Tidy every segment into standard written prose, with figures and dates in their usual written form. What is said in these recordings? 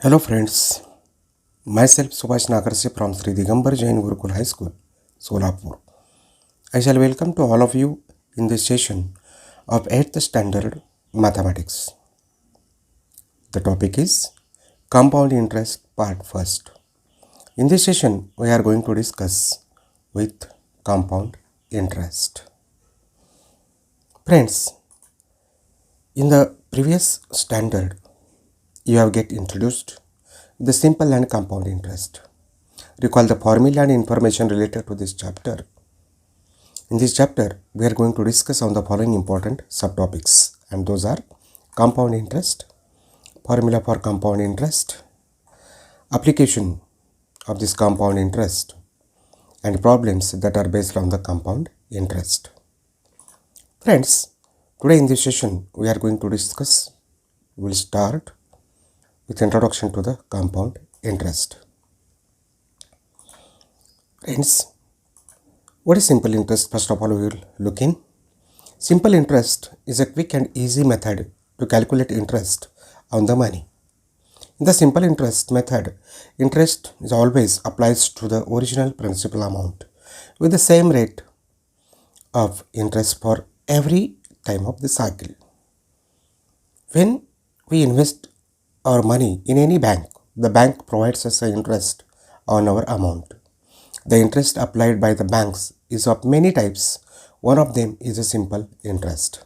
Hello friends, myself Subhash Nagarse from Sri Digambar Jain Gurukul High School, Solapur. I shall welcome to all of you in this session of 8th Standard Mathematics. The topic is Compound Interest Part 1st. In this session, we are going to discuss with compound interest. Friends, in the previous standard, you have get introduced the simple and compound interest. Recall the formula and information related to this chapter. In this chapter, we are going to discuss on the following important subtopics, and those are compound interest, formula for compound interest, application of this compound interest, and problems that are based on the compound interest. Friends, today in this session, we are going to discuss, we will start with introduction to the compound interest. Friends, what is simple interest? First of all, we will look in. Simple interest is a quick and easy method to calculate interest on the money. In the simple interest method, interest is always applies to the original principal amount with the same rate of interest for every time of the cycle. When we invest our money in any bank, the bank provides us an interest on our amount. The interest applied by the banks is of many types. One of them is a simple interest.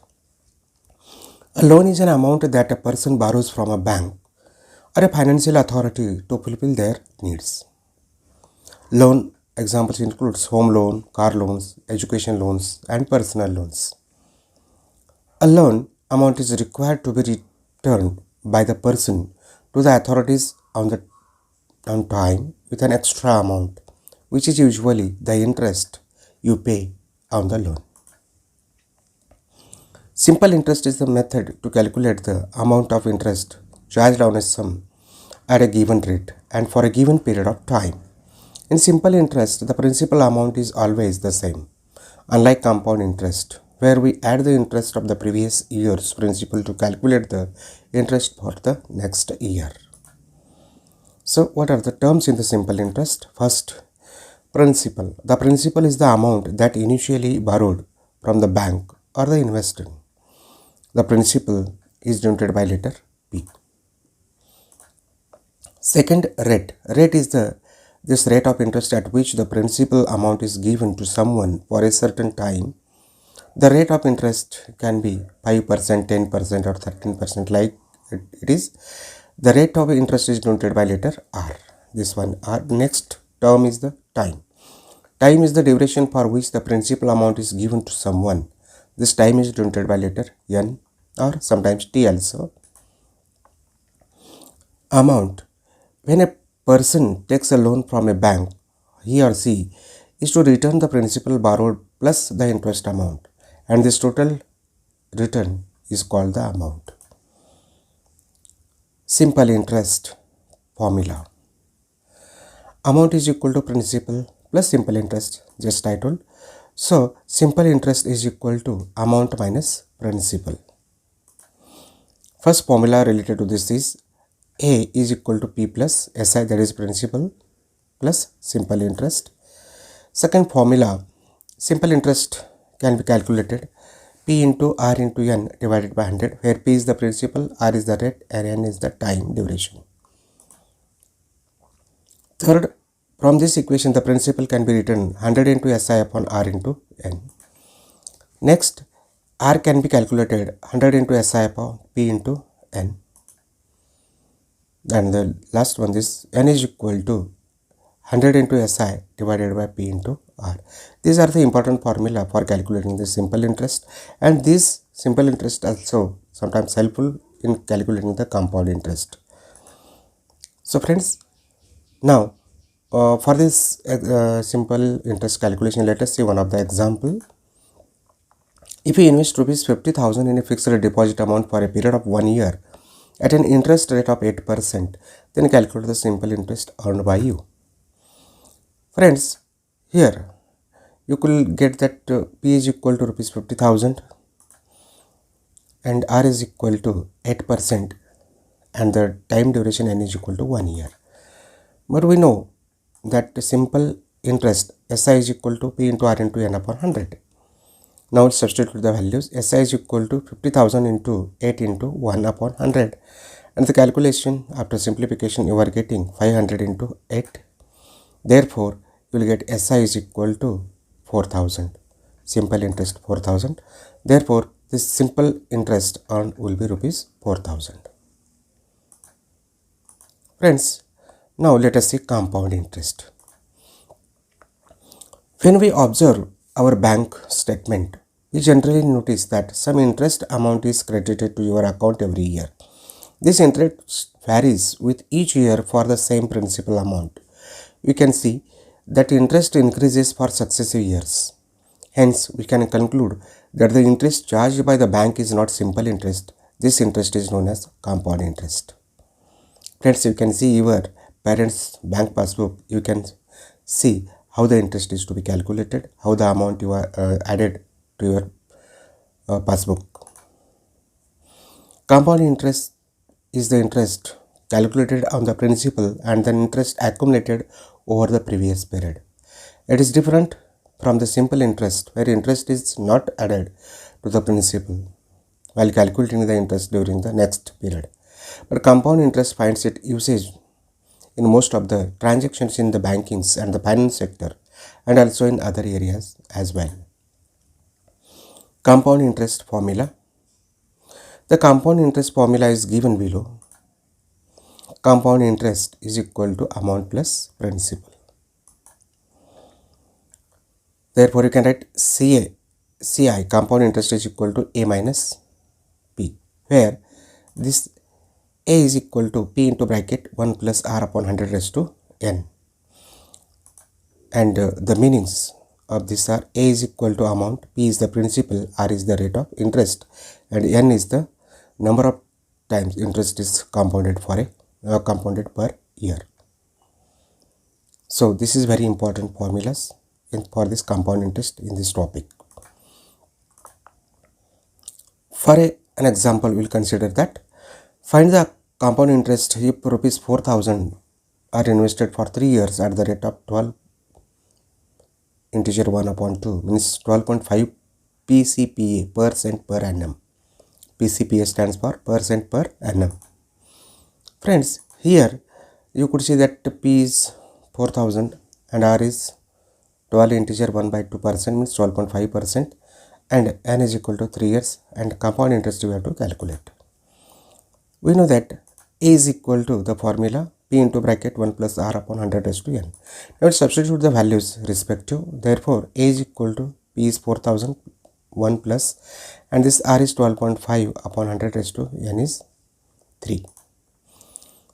A loan is an amount that a person borrows from a bank or a financial authority to fulfill their needs. Loan examples includes home loan, car loans, education loans, and personal loans. A loan amount is required to be returned by the person to the authorities on time with an extra amount, which is usually the interest you pay on the loan. Simple interest is the method to calculate the amount of interest charged on a sum at a given rate and for a given period of time. In simple interest, the principal amount is always the same, unlike compound interest, where we add the interest of the previous year's principal to calculate the interest for the next year. So, what are the terms in the simple interest? First, principal. The principal is the amount that initially borrowed from the bank or the investor. The principal is denoted by letter P. Second, rate. Rate is this rate of interest at which the principal amount is given to someone for a certain time. The rate of interest can be 5%, 10% or 13% like it is. The rate of interest is denoted by letter R. This one R. Next term is the time. Time is the duration for which the principal amount is given to someone. This time is denoted by letter N or sometimes T also. Amount. When a person takes a loan from a bank, he or she is to return the principal borrowed plus the interest amount, and this total return is called the amount. Simple interest formula. Amount is equal to principal plus simple interest, just I told. So, simple interest is equal to amount minus principal. First formula related to this is A is equal to P plus SI, that is principal, plus simple interest. Second formula, simple interest can be calculated P into R into N divided by 100, where P is the principal, R is the rate, and N is the time duration. Third, from this equation, the principal can be written 100 into SI upon R into N. Next, R can be calculated 100 into SI upon P into N. And the last one is N is equal to 100 into SI divided by P into R. These are the important formula for calculating the simple interest, and this simple interest also sometimes helpful in calculating the compound interest. So friends, now for this simple interest calculation, let us see one of the example. If you invest rupees 50,000 in a fixed deposit amount for a period of 1 year at an interest rate of 8%, then calculate the simple interest earned by you. Friends, here you could get that P is equal to rupees 50,000 and R is equal to 8%, and the time duration n is equal to 1 year. But we know that the simple interest SI is equal to P into R into N upon 100. Now we'll substitute the values. SI is equal to 50,000 into 8 into 1 upon 100. And the calculation after simplification you are getting 500 into 8. Therefore, you will get SI is equal to 4,000. Simple interest 4,000. Therefore, this simple interest earned will be rupees 4,000. Friends, now let us see compound interest. When we observe our bank statement, we generally notice that some interest amount is credited to your account every year. This interest varies with each year for the same principal amount. We can see that interest increases for successive years. Hence, we can conclude that the interest charged by the bank is not simple interest. This interest is known as compound interest. Friends, you can see your parents' bank passbook. You can see how the interest is to be calculated, how the amount you are added to your passbook. Compound interest is the interest calculated on the principal and the interest accumulated over the previous period. It is different from the simple interest, where interest is not added to the principal while calculating the interest during the next period. But compound interest finds its usage in most of the transactions in the bankings and the finance sector, and also in other areas as well. Compound interest formula. The compound interest formula is given below. Compound interest is equal to amount plus principal. Therefore, you can write CI, compound interest is equal to A minus P, where this A is equal to P into bracket 1 plus R upon 100 raised to N. And the meanings of this are: A is equal to amount, P is the principal, R is the rate of interest, and N is the number of times interest is compounded compounded per year. So this is very important formulas for this compound interest in this topic. For an example, we will consider that find the compound interest if rupees 4,000 are invested for 3 years at the rate of 12 integer 1 upon 2, means 12.5 PCPA percent per annum. PCPA stands for percent per annum. Friends, here you could see that P is 4,000 and R is 12 integer 1 by 2% means 12.5%, and N is equal to 3 years, and compound interest we have to calculate. We know that A is equal to the formula P into bracket 1 plus R upon 100 raised to N. Now substitute the values respective. Therefore, A is equal to P is 4,000 1 plus, and this R is 12.5 upon 100 raised to N is 3.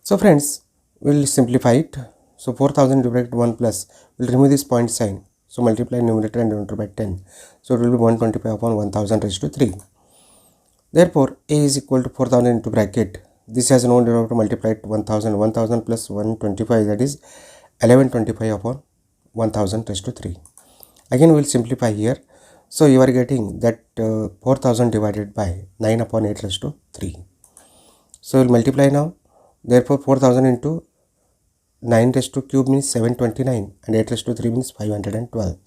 So friends, we will simplify it. So 4,000 divided by 1 plus, we will remove this point sign. So multiply numerator and denominator by 10. So it will be 125 upon 1000 raised to 3. Therefore, A is equal to 4,000 into bracket. This has no denominator multiplied 1000. 1000 plus 125, that is 1125 upon 1000 raised to 3. Again we will simplify here. So you are getting that 4,000 divided by 9 upon 8 raised to 3. So we will multiply now. Therefore 4,000 into 9 raised to cube means 729, and 8 raised to 3 means 512.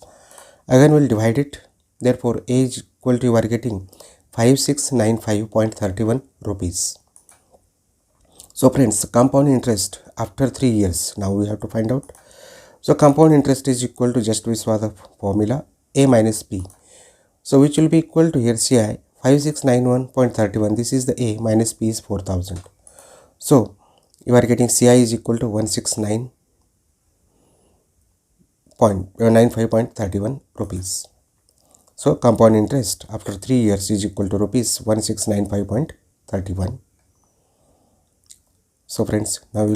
Again we will divide it. Therefore A is equal to, you are getting 5695.31 rupees. So friends, compound interest after 3 years, now we have to find out. So compound interest is equal to, just we saw the formula, A minus P. So which will be equal to, here CI 5691.31, this is the A, minus P is 4,000. So you are getting CI is equal to 169.95.31 rupees. So compound interest after 3 years is equal to rupees 1695.31. So friends, now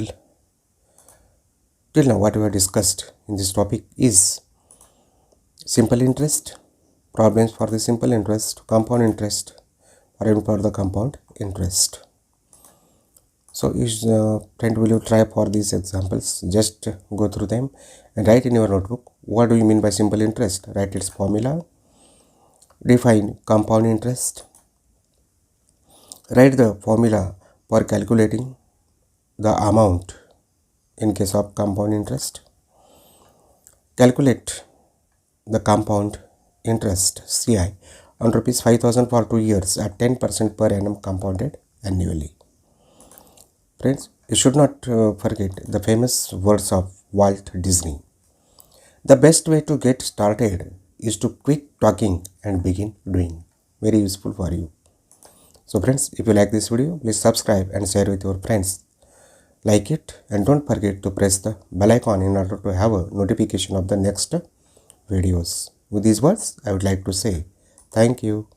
till now what we have discussed in this topic is simple interest, problems for the simple interest, compound interest, or even for the compound interest. So friend, will you try for these examples? Just go through them and write in your notebook, what do you mean by simple interest? Write its formula, define compound interest, write the formula for calculating the amount in case of compound interest. Calculate the compound interest CI on rupees 5,000 for 2 years at 10% per annum compounded annually. Friends, you should not forget the famous words of Walt Disney. The best way to get started is to quit talking and begin doing. Very useful for you. So friends, if you like this video, please subscribe and share with your friends. Like it and don't forget to press the bell icon in order to have a notification of the next videos. With these words, I would like to say thank you.